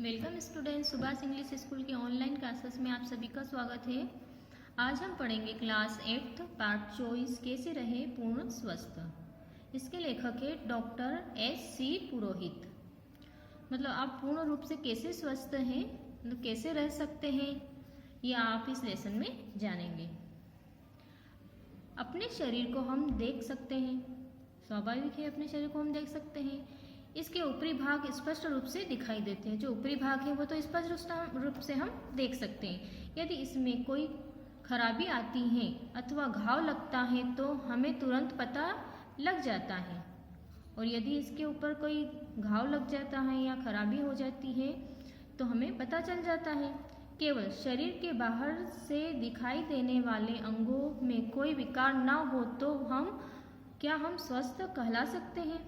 Welcome student, Subhash English school के online classes में आप सभी का स्वागत है। आज हम पढ़ेंगे क्लास 8 पार्ट चॉइस कैसे रहे पूर्ण स्वस्थ। इसके लेखक है डॉक्टर S.C. पुरोहित। मतलब आप पूर्ण रूप से कैसे स्वस्थ हैं, मतलब कैसे रह सकते हैं, ये आप इस लेसन में जानेंगे। अपने शरीर को हम देख सकते हैं, स्वाभाविक है, अपने शरीर को हम देख सकते हैं। इसके ऊपरी भाग स्पष्ट रूप से दिखाई देते हैं। जो ऊपरी भाग है वो तो स्पष्ट रूप से हम देख सकते हैं। यदि इसमें कोई खराबी आती है अथवा घाव लगता है तो हमें तुरंत पता लग जाता है, और यदि इसके ऊपर कोई घाव लग जाता है या खराबी हो जाती है तो हमें पता चल जाता है। केवल शरीर के बाहर से दिखाई देने वाले अंगों में कोई विकार ना हो तो क्या हम स्वस्थ कहला सकते हैं।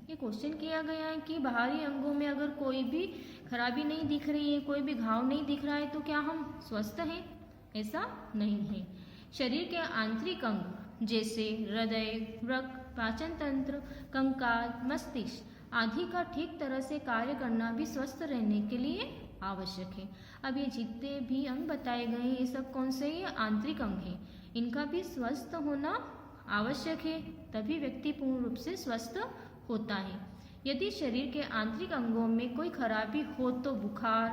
ये क्वेश्चन किया गया है कि बाहरी अंगों में अगर कोई भी खराबी नहीं दिख रही है, कोई भी घाव नहीं दिख रहा है तो क्या हम स्वस्थ हैं? ऐसा नहीं है। शरीर के आंतरिक अंग जैसे हृदय, वृक्क, पाचन तंत्र, कंकाल, मस्तिष्क आदि का ठीक तरह से कार्य करना भी स्वस्थ रहने के लिए आवश्यक है। अब ये जितने भी अंग बताए गए हैं ये सब कौन से? ये आंतरिक अंग हैं। इनका भी स्वस्थ होना आवश्यक है, तभी व्यक्ति पूर्ण रूप से स्वस्थ होता है। यदि शरीर के आंतरिक अंगों में कोई खराबी हो तो बुखार,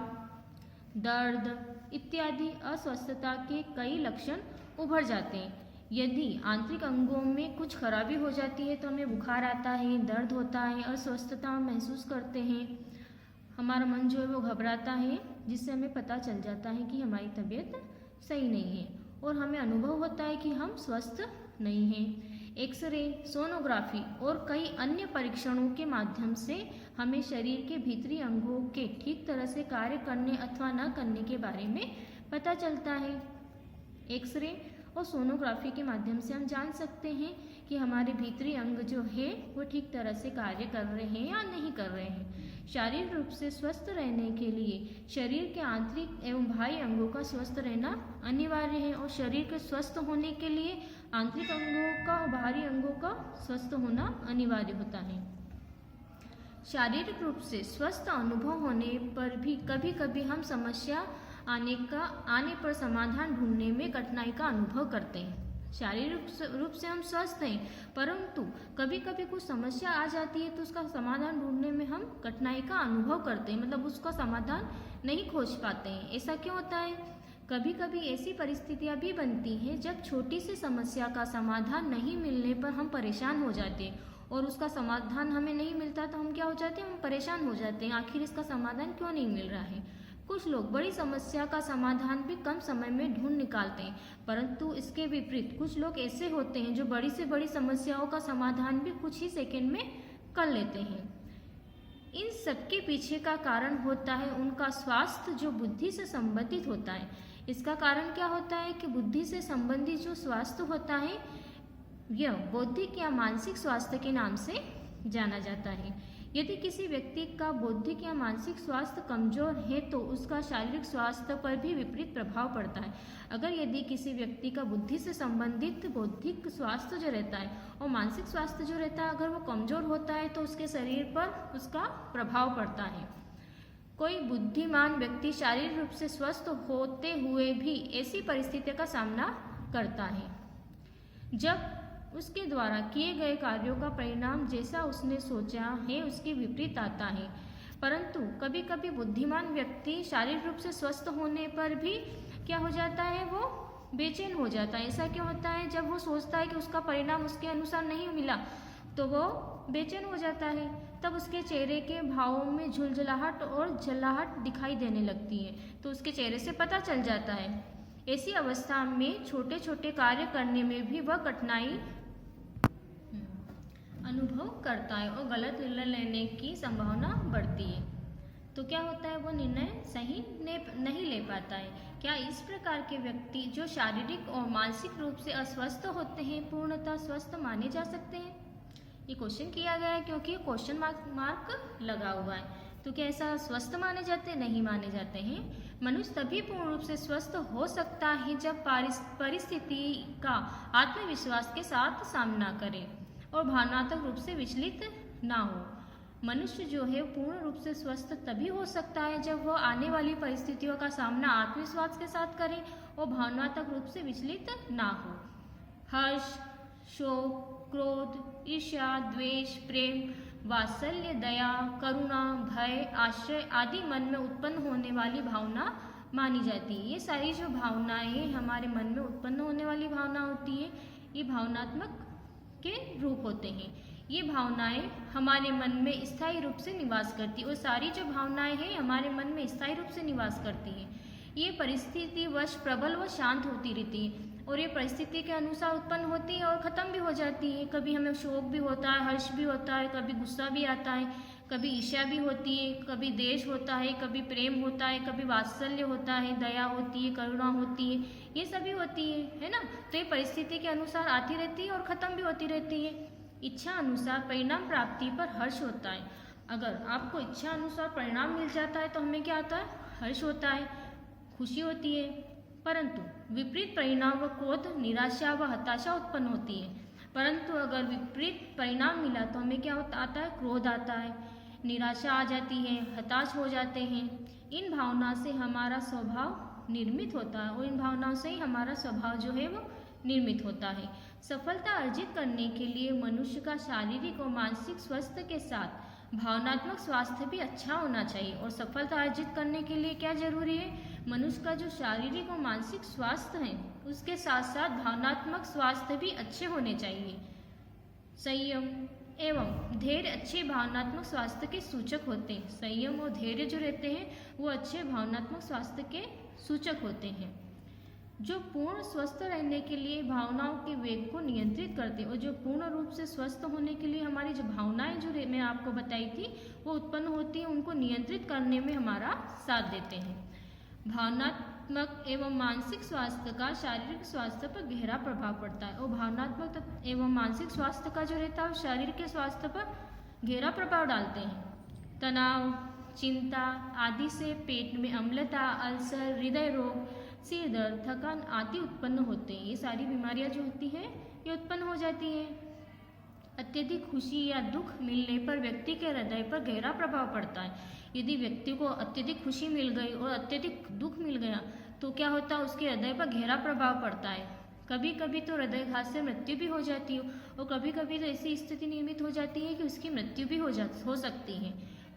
दर्द इत्यादि अस्वस्थता के कई लक्षण उभर जाते हैं। यदि आंतरिक अंगों में कुछ खराबी हो जाती है तो हमें बुखार आता है, दर्द होता है, अस्वस्थता महसूस करते हैं, हमारा मन जो है वो घबराता है, जिससे हमें पता चल जाता है कि हमारी तबीयत सही नहीं है और हमें अनुभव होता है कि हम स्वस्थ नहीं हैं। एक्सरे, सोनोग्राफी और कई अन्य परीक्षणों के माध्यम से हमें शरीर के भीतरी अंगों के ठीक तरह से कार्य करने अथवा न करने के बारे में पता चलता है। एक्सरे और सोनोग्राफी के माध्यम से हम जान सकते हैं कि हमारे भीतरी अंग जो है वो ठीक तरह से कार्य कर रहे हैं या नहीं कर रहे हैं। शारीरिक रूप से स्वस्थ रहने के लिए शरीर के आंतरिक एवं बाह्य अंगों का स्वस्थ रहना अनिवार्य है, और शरीर के स्वस्थ होने के लिए आंतरिक अंगों का और बाहरी अंगों का स्वस्थ होना अनिवार्य होता है। शारीरिक रूप से स्वस्थ अनुभव होने पर भी कभी कभी हम समस्या आने पर समाधान ढूंढने में कठिनाई का अनुभव करते हैं। शारीरिक रूप से हम स्वस्थ हैं, परंतु कभी कभी कुछ समस्या आ जाती है तो उसका समाधान ढूंढने में हम कठिनाई का अनुभव करते हैं, मतलब उसका समाधान नहीं खोज पाते हैं। ऐसा क्यों होता है? कभी कभी ऐसी परिस्थितियां भी बनती हैं जब छोटी सी समस्या का समाधान नहीं मिलने पर हम परेशान हो जाते हैं, और उसका समाधान हमें नहीं मिलता तो हम क्या हो जाते हैं? हम परेशान हो जाते हैं, आखिर इसका समाधान क्यों नहीं मिल रहा है। कुछ लोग बड़ी समस्या का समाधान भी कम समय में ढूंढ निकालते हैं, परंतु इसके विपरीत कुछ लोग ऐसे होते हैं जो बड़ी से बड़ी समस्याओं का समाधान भी कुछ ही सेकंड में कर लेते हैं। इन सबके पीछे का कारण होता है उनका स्वास्थ्य जो बुद्धि से संबंधित होता है। इसका कारण क्या होता है कि बुद्धि से संबंधित जो स्वास्थ्य होता है यह बौद्धिक या मानसिक स्वास्थ्य के नाम से जाना जाता है। यदि किसी व्यक्ति का बौद्धिक या मानसिक स्वास्थ्य कमजोर है तो उसका शारीरिक स्वास्थ्य पर भी विपरीत प्रभाव पड़ता है। अगर यदि किसी व्यक्ति का बुद्धि से संबंधित बौद्धिक स्वास्थ्य जो रहता है और मानसिक स्वास्थ्य जो रहता है अगर वो कमजोर होता है तो उसके शरीर पर उसका प्रभाव पड़ता है। कोई बुद्धिमान व्यक्ति शारीरिक रूप से स्वस्थ होते हुए भी ऐसी परिस्थितियों का सामना करता है जब उसके द्वारा किए गए कार्यों का परिणाम जैसा उसने सोचा है उसके विपरीत आता है। परंतु कभी कभी बुद्धिमान व्यक्ति शारीरिक रूप से स्वस्थ होने पर भी क्या हो जाता है? वो बेचैन हो जाता है। ऐसा क्यों होता है? जब वो सोचता है कि उसका परिणाम उसके अनुसार नहीं मिला तो वो बेचैन हो जाता है। तब उसके चेहरे के भावों में झुलझुलाहट और जलाहट दिखाई देने लगती है, तो उसके चेहरे से पता चल जाता है। ऐसी अवस्था में छोटे छोटे कार्य करने में भी वह कठिनाई अनुभव करता है और गलत निर्णय लेने की संभावना बढ़ती है। तो क्या होता है? वो निर्णय सही नहीं ले पाता है। क्या इस प्रकार के व्यक्ति जो शारीरिक और मानसिक रूप से अस्वस्थ होते हैं पूर्णतः स्वस्थ माने जा सकते हैं? ये क्वेश्चन किया गया है क्योंकि क्वेश्चन मार्क लगा हुआ है। तो क्या ऐसा स्वस्थ माने जाते हैं? नहीं माने जाते हैं। मनुष्य तभी पूर्ण रूप से स्वस्थ हो सकता है जब परिस्थिति का आत्मविश्वास के साथ सामना करे और भावनात्मक रूप से विचलित ना हो। मनुष्य जो है पूर्ण रूप से स्वस्थ तभी हो सकता है जब वह आने वाली परिस्थितियों का सामना आत्मविश्वास के साथ करे और भावनात्मक रूप से विचलित ना हो। हर्ष, शोक, क्रोध, ईर्ष्या, द्वेष, प्रेम, वात्सल्य, दया, करुणा, भय, आश्रय आदि मन में उत्पन्न होने वाली भावना मानी जाती है। ये सारी जो भावनाएं हमारे मन में उत्पन्न होने वाली भावना होती है, ये भावनात्मक के रूप होते हैं। ये भावनाएं हमारे मन में स्थायी रूप से निवास करती है और सारी जो भावनाएं हैं हमारे मन में स्थायी रूप से निवास करती हैं। ये परिस्थिति वश प्रबल व शांत होती रहती है और ये परिस्थिति के अनुसार उत्पन्न होती है और ख़त्म भी हो जाती है। कभी हमें शोक भी होता है, हर्ष भी होता है, कभी गुस्सा भी आता है, कभी ईर्ष्या भी होती है, कभी द्वेष होता है, कभी प्रेम होता है, कभी वात्सल्य होता है, दया होती है, करुणा होती है, ये सभी होती है ना। तो ये परिस्थिति के अनुसार आती रहती है और ख़त्म भी होती रहती है। इच्छा अनुसार परिणाम प्राप्ति पर हर्ष होता है। अगर आपको इच्छा अनुसार परिणाम मिल जाता है तो हमें क्या आता है? हर्ष होता है, खुशी होती है। परंतु विपरीत परिणाम व क्रोध, निराशा व हताशा उत्पन्न होती है। परंतु अगर विपरीत परिणाम मिला तो हमें क्या आता है? क्रोध आता है, निराशा आ जाती है, हताश हो जाते हैं। इन भावना से हमारा स्वभाव निर्मित होता है और इन भावनाओं से ही हमारा स्वभाव जो है वो निर्मित होता है। सफलता अर्जित करने के लिए मनुष्य का शारीरिक और मानसिक स्वास्थ्य के साथ भावनात्मक स्वास्थ्य भी अच्छा होना चाहिए। और सफलता अर्जित करने के लिए क्या जरूरी है? मनुष्य का जो शारीरिक और मानसिक स्वास्थ्य है उसके साथ साथ भावनात्मक स्वास्थ्य भी अच्छे होने चाहिए। संयम एवं धैर्य अच्छे भावनात्मक स्वास्थ्य के सूचक होते हैं। संयम और धैर्य जो रहते हैं वो अच्छे भावनात्मक स्वास्थ्य के सूचक होते हैं, जो पूर्ण स्वस्थ रहने के लिए भावनाओं के वेग को नियंत्रित करते हैं। और जो पूर्ण रूप से स्वस्थ होने के लिए हमारी जो भावनाएं जो मैं आपको बताई थी वो उत्पन्न होती है, उनको नियंत्रित करने में हमारा साथ देते हैं। भावनात्मक एवं मानसिक स्वास्थ्य का शारीरिक स्वास्थ्य पर गहरा प्रभाव पड़ता है और भावनात्मक एवं मानसिक स्वास्थ्य का जो रहता है वो शरीर के स्वास्थ्य पर गहरा प्रभाव डालते हैं। तनाव, चिंता आदि से पेट में अम्लता, अल्सर, हृदय रोग, सिर दर्द, थकान आदि उत्पन्न होते हैं। ये सारी बीमारियां जो होती हैं ये उत्पन्न हो जाती हैं। अत्यधिक खुशी या दुख मिलने पर व्यक्ति के हृदय पर गहरा प्रभाव पड़ता है। यदि व्यक्ति को अत्यधिक खुशी मिल गई और अत्यधिक दुख मिल गया तो क्या होता है? उसके हृदय पर गहरा प्रभाव पड़ता है। कभी कभी तो हृदयघात से मृत्यु भी हो जाती है और कभी कभी तो ऐसी स्थिति निर्मित हो जाती है कि उसकी मृत्यु भी हो सकती है।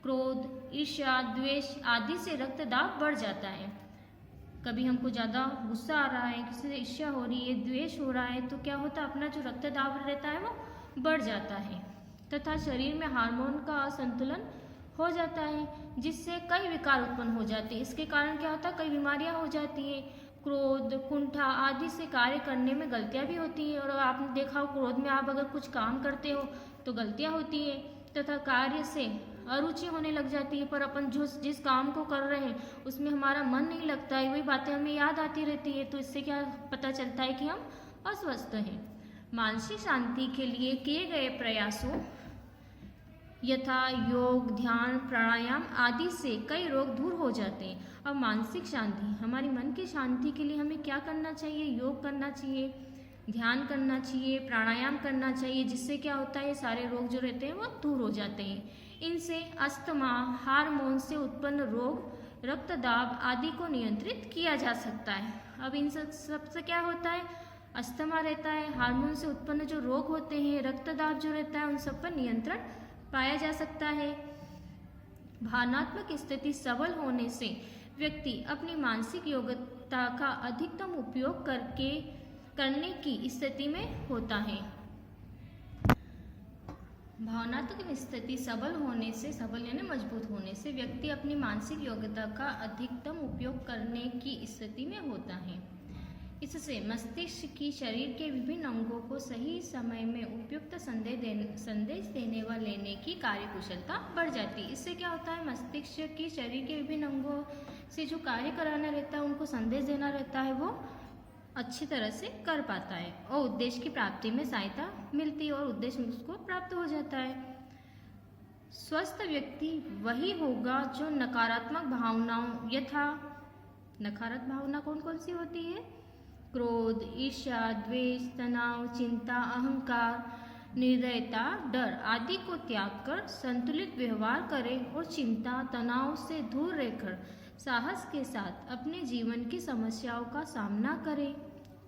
क्रोध, ईर्ष्या, द्वेष आदि से रक्तदाब बढ़ जाता है। कभी हमको ज़्यादा गुस्सा आ रहा है, किसी से ईर्ष्या हो रही है, द्वेष हो रहा है तो क्या होता है? अपना जो रक्तदाब रहता है वो बढ़ जाता है तथा शरीर में हार्मोन का असंतुलन हो जाता है, जिससे कई विकार उत्पन्न हो जाते हैं। इसके कारण क्या होता है? कई बीमारियां हो जाती हैं। क्रोध, कुंठा आदि से कार्य करने में गलतियां भी होती हैं और आपने देखा हो क्रोध में आप अगर कुछ काम करते हो तो गलतियां होती हैं तथा कार्य से अरुचि होने लग जाती है। पर अपन जिस काम को कर रहे हैं उसमें हमारा मन नहीं लगता है, वही बातें हमें याद आती रहती है। तो इससे क्या पता चलता है कि हम अस्वस्थ हैं। मानसिक शांति के लिए किए गए प्रयासों यथा योग, ध्यान, प्राणायाम आदि से कई रोग दूर हो जाते हैं। अब मानसिक शांति, हमारी मन की शांति के लिए हमें क्या करना चाहिए? योग करना चाहिए, ध्यान करना चाहिए, प्राणायाम करना चाहिए, जिससे क्या होता है? सारे रोग जो रहते हैं वो दूर हो जाते हैं। इनसे अस्थमा, हार्मोन से उत्पन्न रोग, रक्तदाब आदि को नियंत्रित किया जा सकता है। अब इन सबसे क्या होता है? अस्थमा रहता है, हार्मोन से उत्पन्न जो रोग होते हैं, रक्तदाब जो रहता है, उन सब पर नियंत्रण पाया जा सकता है। भावनात्मक स्थिति सबल होने से व्यक्ति अपनी मानसिक योग्यता का अधिकतम उपयोग करने की स्थिति में होता है। भावनात्मक स्थिति सबल होने से, सबल यानी मजबूत होने से व्यक्ति अपनी मानसिक योग्यता का अधिकतम उपयोग करने की स्थिति में होता है। इससे मस्तिष्क की शरीर के विभिन्न अंगों को सही समय में उपयुक्त संदेश देने व लेने की कार्यकुशलता बढ़ जाती है। इससे क्या होता है? मस्तिष्क की शरीर के विभिन्न अंगों से जो कार्य कराना रहता है, उनको संदेश देना रहता है, वो अच्छी तरह से कर पाता है और उद्देश्य की प्राप्ति में सहायता मिलती है और उद्देश्य उसको प्राप्त हो जाता है। स्वस्थ व्यक्ति वही होगा जो नकारात्मक भावनाओं यथा नकारात्मक भावना कौन कौन सी होती है? क्रोध, ईर्ष्या, द्वेष, तनाव, चिंता, अहंकार, निर्दयता, डर आदि को त्याग कर संतुलित व्यवहार करें और चिंता, तनाव से दूर रहकर साहस के साथ अपने जीवन की समस्याओं का सामना करें।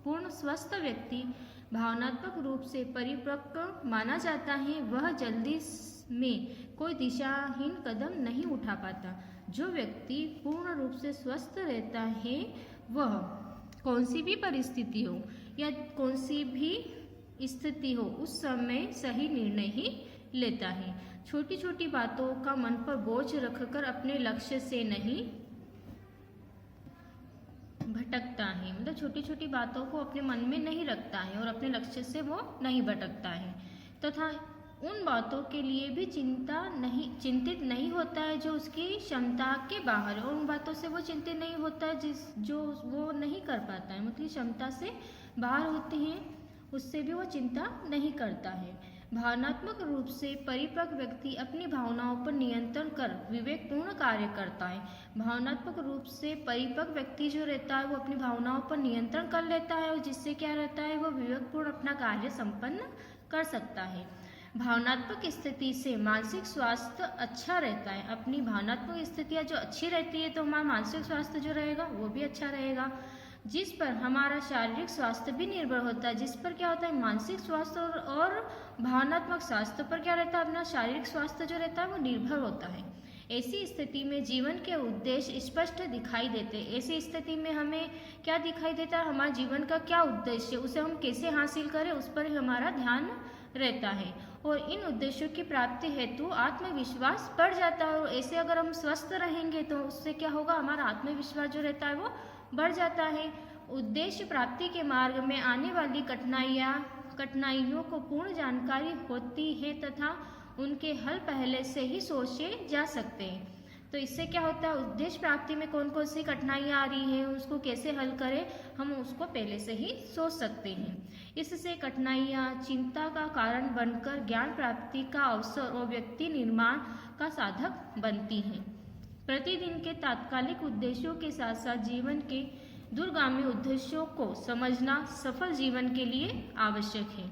पूर्ण स्वस्थ व्यक्ति भावनात्मक रूप से परिपक्व माना जाता है। वह जल्दी में कोई दिशाहीन कदम नहीं उठा पाता। जो व्यक्ति पूर्ण रूप से स्वस्थ रहता है वह कौन सी भी परिस्थिति हो या कौन सी भी स्थिति हो उस समय सही निर्णय ही लेता है। छोटी छोटी बातों का मन पर बोझ रखकर अपने लक्ष्य से नहीं भटकता है, मतलब छोटी छोटी बातों को अपने मन में नहीं रखता है और अपने लक्ष्य से वो नहीं भटकता है तथा उन बातों के लिए भी चिंतित नहीं होता है जो उसकी क्षमता के बाहर है और उन बातों से वो चिंतित नहीं होता है जो वो नहीं कर पाता है, मतलब क्षमता से बाहर होते हैं उससे भी वो चिंता नहीं करता है। भावनात्मक रूप से परिपक्व व्यक्ति अपनी भावनाओं पर नियंत्रण कर विवेकपूर्ण कार्य करता है। भावनात्मक रूप से परिपक्व व्यक्ति जो रहता है वो अपनी भावनाओं पर नियंत्रण कर लेता है और जिससे क्या रहता है वो विवेकपूर्ण अपना कार्य संपन्न कर सकता है। भावनात्मक स्थिति से मानसिक स्वास्थ्य अच्छा रहता है। अपनी भावनात्मक स्थितियाँ जो अच्छी रहती है तो हमारा मानसिक स्वास्थ्य जो रहेगा वो भी अच्छा रहेगा, जिस पर हमारा शारीरिक स्वास्थ्य भी निर्भर होता है। जिस पर क्या होता है मानसिक स्वास्थ्य और भावनात्मक स्वास्थ्य पर क्या रहता है अपना शारीरिक स्वास्थ्य जो रहता है वो निर्भर होता है। ऐसी स्थिति में जीवन के उद्देश्य स्पष्ट दिखाई देते हैं। ऐसी स्थिति में हमें क्या दिखाई देता है, हमारे जीवन का क्या उद्देश्य है, उसे हम कैसे हासिल करें उस पर हमारा ध्यान रहता है और इन उद्देश्यों की प्राप्ति हेतु आत्मविश्वास बढ़ जाता है। और ऐसे अगर हम स्वस्थ रहेंगे तो उससे क्या होगा, हमारा आत्मविश्वास जो रहता है वो बढ़ जाता है। उद्देश्य प्राप्ति के मार्ग में आने वाली कठिनाइयों को पूर्ण जानकारी होती है तथा उनके हल पहले से ही सोचे जा सकते हैं। तो इससे क्या होता है, उद्देश्य प्राप्ति में कौन कौन सी कठिनाइयाँ आ रही हैं उसको कैसे हल करें हम उसको पहले से ही सोच सकते हैं। इससे कठिनाइयाँ चिंता का कारण बनकर ज्ञान प्राप्ति का अवसर और व्यक्ति निर्माण का साधक बनती हैं। प्रतिदिन के तात्कालिक उद्देश्यों के साथ साथ जीवन के दूरगामी उद्देश्यों को समझना सफल जीवन के लिए आवश्यक है।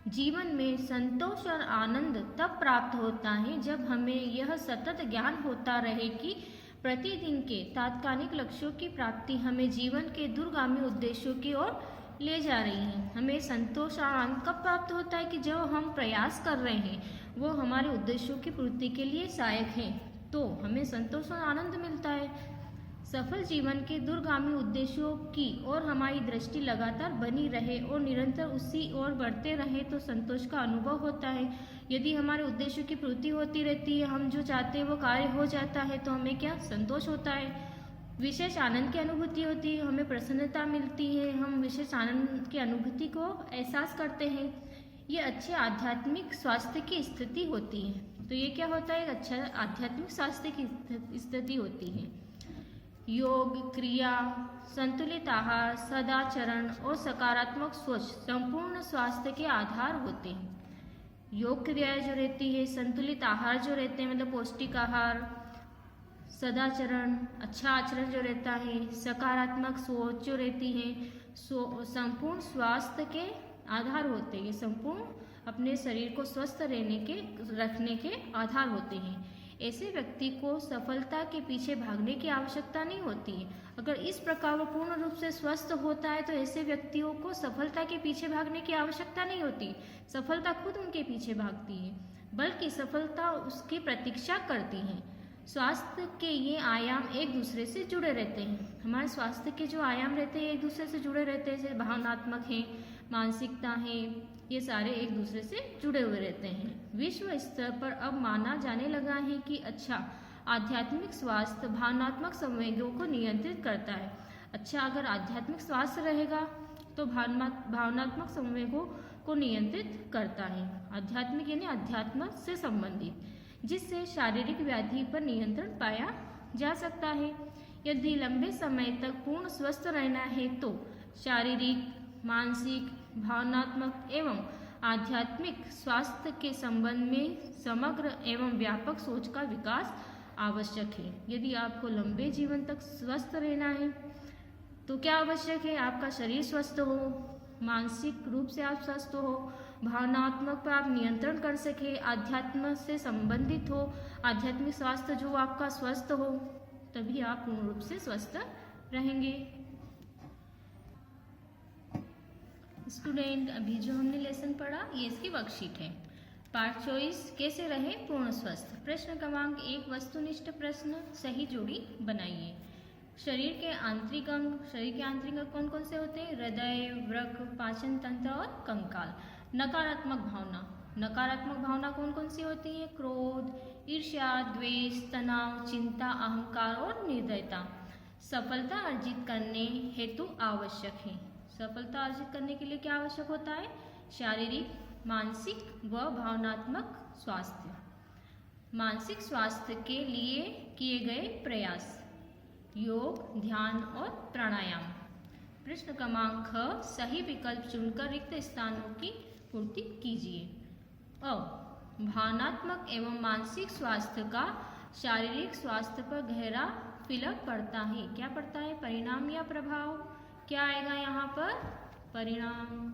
जीवन में संतोष और आनंद तब प्राप्त होता है जब हमें यह सतत ज्ञान होता रहे कि प्रतिदिन के तात्कालिक लक्ष्यों की प्राप्ति हमें जीवन के दूरगामी उद्देश्यों की ओर ले जा रही है। हमें संतोष और आनंद कब प्राप्त होता है कि जब हम प्रयास कर रहे हैं वो हमारे उद्देश्यों की पूर्ति के लिए सहायक है तो हमें संतोष और आनंद मिलता है। सफल जीवन के दूरगामी उद्देश्यों की ओर हमारी दृष्टि लगातार बनी रहे और निरंतर उसी ओर बढ़ते रहे तो संतोष का अनुभव होता है। यदि हमारे उद्देश्यों की पूर्ति होती रहती है, हम जो चाहते हैं वो कार्य हो जाता है तो हमें क्या संतोष होता है, विशेष आनंद की अनुभूति होती है, हमें प्रसन्नता मिलती है, हम विशेष आनंद की अनुभूति को एहसास करते हैं। ये अच्छे आध्यात्मिक स्वास्थ्य की स्थिति होती है। तो ये क्या होता है, एक अच्छा आध्यात्मिक स्वास्थ्य की स्थिति होती है। योग, क्रिया, संतुलित आहार, सदाचरण और सकारात्मक सोच संपूर्ण स्वास्थ्य के आधार होते हैं। योग क्रिया जो रहती है, संतुलित आहार जो रहते हैं मतलब पौष्टिक आहार, सदाचरण अच्छा आचरण जो रहता है, सकारात्मक सोच जो रहती है संपूर्ण स्वास्थ्य के आधार होते हैं। ये संपूर्ण अपने शरीर को स्वस्थ रखने के आधार होते हैं। ऐसे व्यक्ति को सफलता के पीछे भागने की आवश्यकता नहीं होती है। अगर इस प्रकार वो पूर्ण रूप से स्वस्थ होता है तो ऐसे व्यक्तियों को सफलता के पीछे भागने की आवश्यकता नहीं होती। सफलता खुद उनके पीछे भागती है, बल्कि सफलता उसकी प्रतीक्षा करती है। स्वास्थ्य के ये आयाम एक दूसरे से जुड़े रहते हैं। हमारे स्वास्थ्य के जो आयाम रहते हैं एक दूसरे से जुड़े रहते हैं, जैसे भावनात्मक है, मानसिकता है, ये सारे एक दूसरे से जुड़े हुए रहते हैं। विश्व स्तर पर अब माना जाने लगा है कि अच्छा आध्यात्मिक स्वास्थ्य भावनात्मक संवेगों को नियंत्रित करता है। अच्छा अगर आध्यात्मिक स्वास्थ्य रहेगा तो भावनात्मक संवेगों को नियंत्रित करता है। आध्यात्मिक यानी अध्यात्म से संबंधित, जिससे शारीरिक व्याधि पर नियंत्रण पाया जा सकता है। यदि लंबे समय तक पूर्ण स्वस्थ रहना है तो शारीरिक, मानसिक, भावनात्मक एवं आध्यात्मिक स्वास्थ्य के संबंध में समग्र एवं व्यापक सोच का विकास आवश्यक है। यदि आपको लंबे जीवन तक स्वस्थ रहना है तो क्या आवश्यक है, आपका शरीर स्वस्थ हो, मानसिक रूप से आप स्वस्थ हो, भावनात्मक पर आप नियंत्रण कर सके, आध्यात्म से संबंधित हो, आध्यात्मिक स्वास्थ्य जो आपका स्वस्थ हो, तभी आप पूर्ण रूप से स्वस्थ रहेंगे। स्टूडेंट, अभी जो हमने लेसन पढ़ा ये इसकी वर्कशीट है। पार्ट चॉइस, कैसे रहे पूर्ण स्वस्थ। प्रश्न क्रमांक 1, वस्तुनिष्ठ प्रश्न, सही जोड़ी बनाइए। शरीर के आंतरिक अंग कौन कौन से होते हैं? हृदय, वृक्क, पाचन तंत्र और कंकाल। नकारात्मक भावना कौन कौन सी होती है? क्रोध, ईर्ष्या, द्वेष, तनाव, चिंता, अहंकार और निर्दयता। सफलता अर्जित करने हेतु आवश्यक है। सफलता अर्जित करने के लिए क्या आवश्यक होता है? शारीरिक, मानसिक व भावनात्मक स्वास्थ्य। मानसिक स्वास्थ्य के लिए किए गए प्रयास, योग, ध्यान और प्राणायाम। प्रश्न क्रमांक ख, सही विकल्प चुनकर रिक्त स्थानों की पूर्ति कीजिए। अ, भावनात्मक एवं मानसिक स्वास्थ्य का शारीरिक स्वास्थ्य पर गहरा फिलक पड़ता है। क्या पड़ता है? परिणाम या प्रभाव। क्या आएगा यहाँ पर? परिणाम।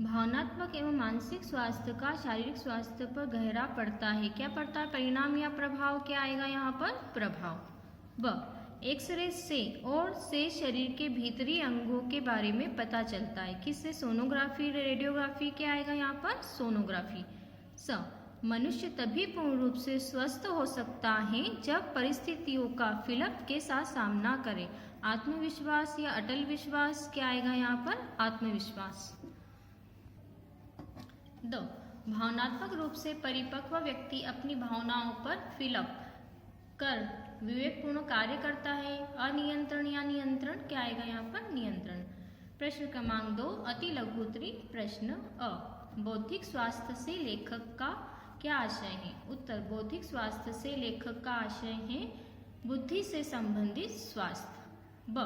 भावनात्मक एवं मानसिक स्वास्थ्य का शारीरिक स्वास्थ्य पर गहरा पड़ता है। क्या पड़ता है? परिणाम या प्रभाव। क्या आएगा यहाँ पर? प्रभाव। ब, एक्सरे से शरीर के भीतरी अंगों के बारे में पता चलता है। किससे? Sonography, radiography. क्या आएगा यहाँ पर? सोनोग्राफी। स, मनुष्य तभी पूर्ण रूप से स्वस्थ हो सकता है जब परिस्थितियों का फिलक के साथ सामना करे। आत्मविश्वास या अटल विश्वास। क्या आएगा यहाँ पर? आत्मविश्वास। दो, भावनात्मक रूप से परिपक्व व्यक्ति अपनी भावनाओं पर फिलक कर विवेकपूर्ण कार्य करता है। अनियंत्रण या नियंत्रण। क्या आएगा यहाँ पर? नियंत्रण। प्रश्न क्रमांक 2, अति लघु उत्तरी प्रश्न। अ, बौद्धिक स्वास्थ्य से लेखक का क्या आशय है? उत्तर, बौद्धिक स्वास्थ्य से लेखक का आशय है बुद्धि से संबंधित स्वास्थ्य। ब,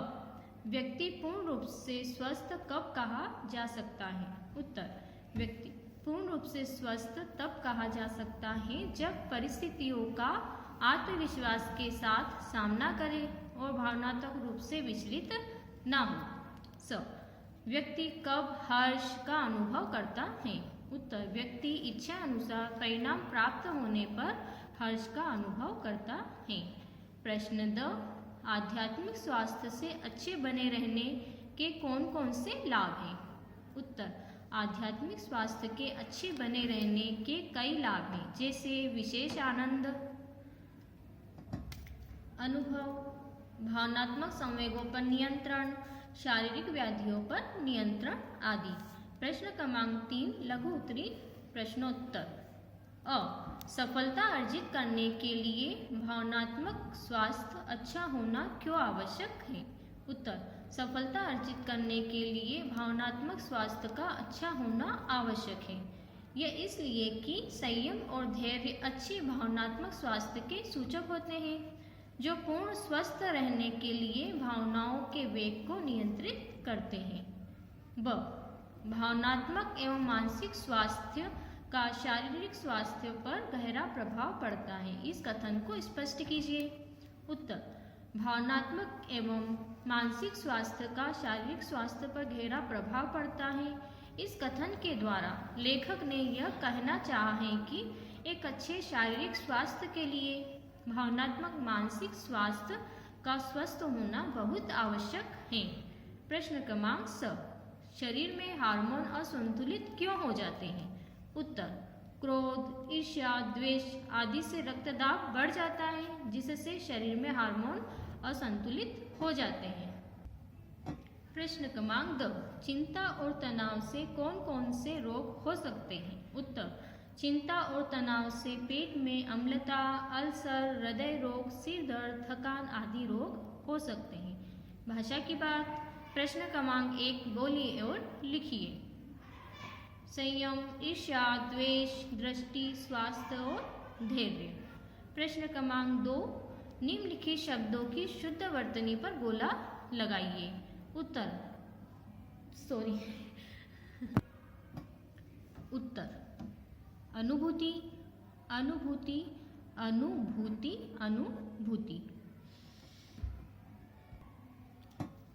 व्यक्ति पूर्ण रूप से स्वस्थ कब कहा जा सकता है? उत्तर, व्यक्ति पूर्ण रूप से स्वस्थ तब कहा जा सकता है जब परिस्थितियों का आत्मविश्वास के साथ सामना करे और भावनात्मक रूप से विचलित न हो। स, व्यक्ति कब हर्ष का अनुभव करता है? उत्तर, व्यक्ति इच्छा अनुसार परिणाम प्राप्त होने पर हर्ष का अनुभव करता है। प्रश्न द, आध्यात्मिक स्वास्थ्य से अच्छे बने रहने के कौन कौन से लाभ हैं? उत्तर, आध्यात्मिक स्वास्थ्य के अच्छे बने रहने के कई लाभ हैं, जैसे विशेष आनंद अनुभव, भावनात्मक संवेगों पर नियंत्रण, शारीरिक व्याधियों पर नियंत्रण आदि। प्रश्न क्रमांक 3, लघु उत्तरी प्रश्नोत्तर। अ, सफलता अर्जित करने के लिए भावनात्मक स्वास्थ्य अच्छा होना क्यों आवश्यक है? उत्तर, सफलता अर्जित करने के लिए भावनात्मक स्वास्थ्य का अच्छा होना आवश्यक है। यह इसलिए कि संयम और धैर्य अच्छे भावनात्मक स्वास्थ्य के सूचक होते हैं, जो पूर्ण स्वस्थ रहने के लिए भावनाओं के वेग को नियंत्रित करते हैं। ब, भावनात्मक एवं मानसिक स्वास्थ्य का शारीरिक स्वास्थ्य पर गहरा प्रभाव पड़ता है। इस कथन को स्पष्ट कीजिए। उत्तर, भावनात्मक एवं मानसिक स्वास्थ्य का शारीरिक स्वास्थ्य पर गहरा प्रभाव पड़ता है। इस कथन के द्वारा लेखक ने यह कहना चाहा है कि एक अच्छे शारीरिक स्वास्थ्य के लिए भावनात्मक मानसिक स्वास्थ्य का स्वस्थ होना बहुत आवश्यक है। प्रश्न क्रमांक 7, शरीर में हार्मोन असंतुलित क्यों हो जाते हैं? उत्तर, क्रोध, ईर्ष्या, द्वेष आदि से रक्तदाब बढ़ जाता है, जिससे शरीर में हार्मोन असंतुलित हो जाते हैं। प्रश्न क्रमांक 2, चिंता और तनाव से कौन कौन से रोग हो सकते हैं? उत्तर, चिंता और तनाव से पेट में अम्लता, अल्सर, हृदय रोग, सिर दर्द, थकान आदि रोग हो सकते हैं। भाषा की बात। प्रश्न क्रमांक 1, बोलिए और लिखिए। संयम, ईर्ष्या, द्वेष, दृष्टि, स्वास्थ्य और धैर्य। प्रश्न क्रमांक 2, निम्नलिखित शब्दों की शुद्ध वर्तनी पर गोला लगाइए। उत्तर, अनुभूति, अनुभूति, अनुभूति, अनुभूति।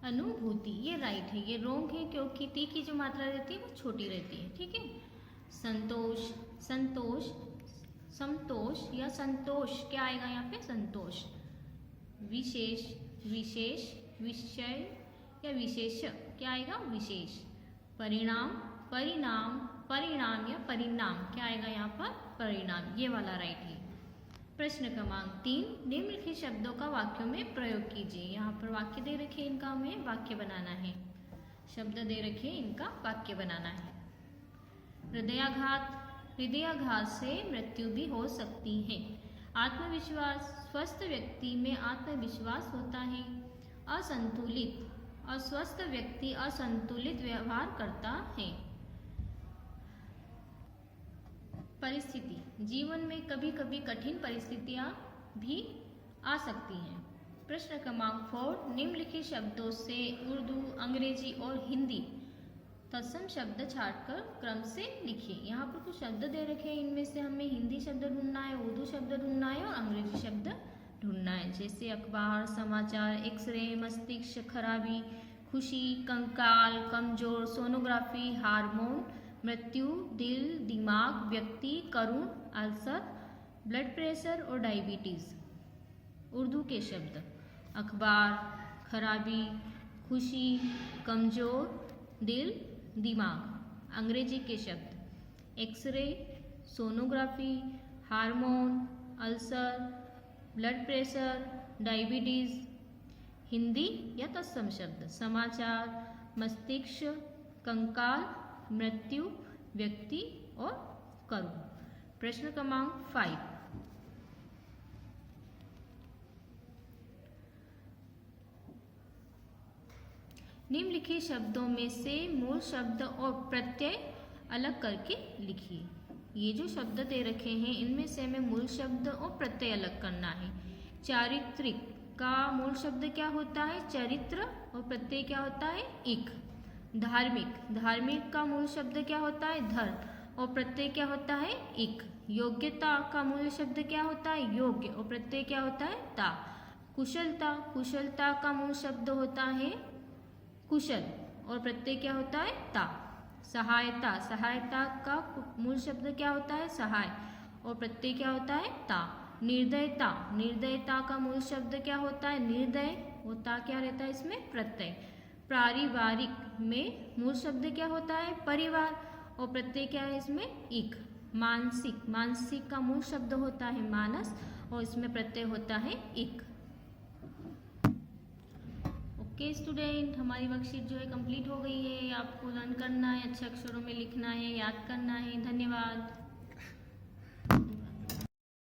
अनुभूति, ये राइट है, ये रॉन्ग है क्योंकि ती की जो मात्रा रहती है वो छोटी रहती है। ठीक है। संतोष, संतोष, संतोष या संतोष, क्या आएगा यहाँ पे? संतोष। विशेष, विशेष, विषय या विशेष, क्या आएगा? विशेष। परिणाम, परिणाम, परिणाम या परिणाम, क्या आएगा यहाँ पर? परिणाम, ये वाला राइट है। प्रश्न क्रमांक 3, निम्नलिखित शब्दों का वाक्यों में प्रयोग कीजिए। यहाँ पर वाक्य दे रखे, इनका हमें वाक्य बनाना है। शब्द दे रखे, इनका वाक्य बनाना है। हृदयाघात, हृदयाघात से मृत्यु भी हो सकती है। आत्मविश्वास, स्वस्थ व्यक्ति में आत्मविश्वास होता है। असंतुलित, अस्वस्थ व्यक्ति असंतुलित व्यवहार करता है। परिस्थिति, जीवन में कभी कभी कठिन परिस्थितियां भी आ सकती हैं। प्रश्न क्रमांक 4, निम्नलिखित शब्दों से उर्दू, अंग्रेजी और हिंदी तत्सम शब्द छांटकर क्रम से लिखिए। यहाँ पर कुछ शब्द दे रखे हैं, इनमें से हमें हिंदी शब्द ढूंढना है, उर्दू शब्द ढूंढना है और अंग्रेजी शब्द ढूंढना है। जैसे अखबार, समाचार, एक्सरे, मस्तिष्क खराबी, खुशी, कंकाल, कमजोर, सोनोग्राफी, हार्मोन, मृत्यु, दिल, दिमाग, व्यक्ति, करुण, अल्सर, ब्लड प्रेशर और डायबिटीज। उर्दू के शब्द अखबार, खराबी, खुशी, कमजोर, दिल, दिमाग। अंग्रेजी के शब्द x-ray, sonography, hormone, ulcer, blood pressure, diabetes. Hindi या तत्सम शब्द समाचार, मस्तिष्क, कंकाल, मृत्यु, व्यक्ति और करुण। प्रश्न क्रमांक 5, निम्नलिखित शब्दों में से मूल शब्द और प्रत्यय अलग करके लिखिए। ये जो शब्द दे रखे हैं, इनमें से हमें मूल शब्द और प्रत्यय अलग करना है। चारित्रिक का मूल शब्द क्या होता है? चरित्र और प्रत्यय क्या होता है? इक। धार्मिक, धार्मिक का मूल शब्द क्या होता है? धर्म और प्रत्यय क्या होता है? इक। योग्यता का मूल शब्द क्या होता है? योग्य और प्रत्यय क्या होता है? ता। कुशलता, कुशलता का मूल शब्द होता है कुशल और प्रत्यय क्या होता है? ता। सहायता, सहायता का मूल शब्द क्या होता है? सहाय और प्रत्यय क्या होता है? ता। निर्दयता, निर्दयता का मूल शब्द क्या होता है? निर्दय और ता क्या रहता है इसमें? प्रत्यय। पारिवारिक में मूल शब्द क्या होता है? परिवार और प्रत्यय क्या है इसमें? इक। मानसिक, मानसिक का मूल शब्द होता है मानस और इसमें प्रत्यय होता है इक। ओके स्टूडेंट, हमारी वर्कशीट जो है कंप्लीट हो गई है। आपको लर्न करना है, अच्छे अक्षरों में लिखना है, याद करना है। धन्यवाद।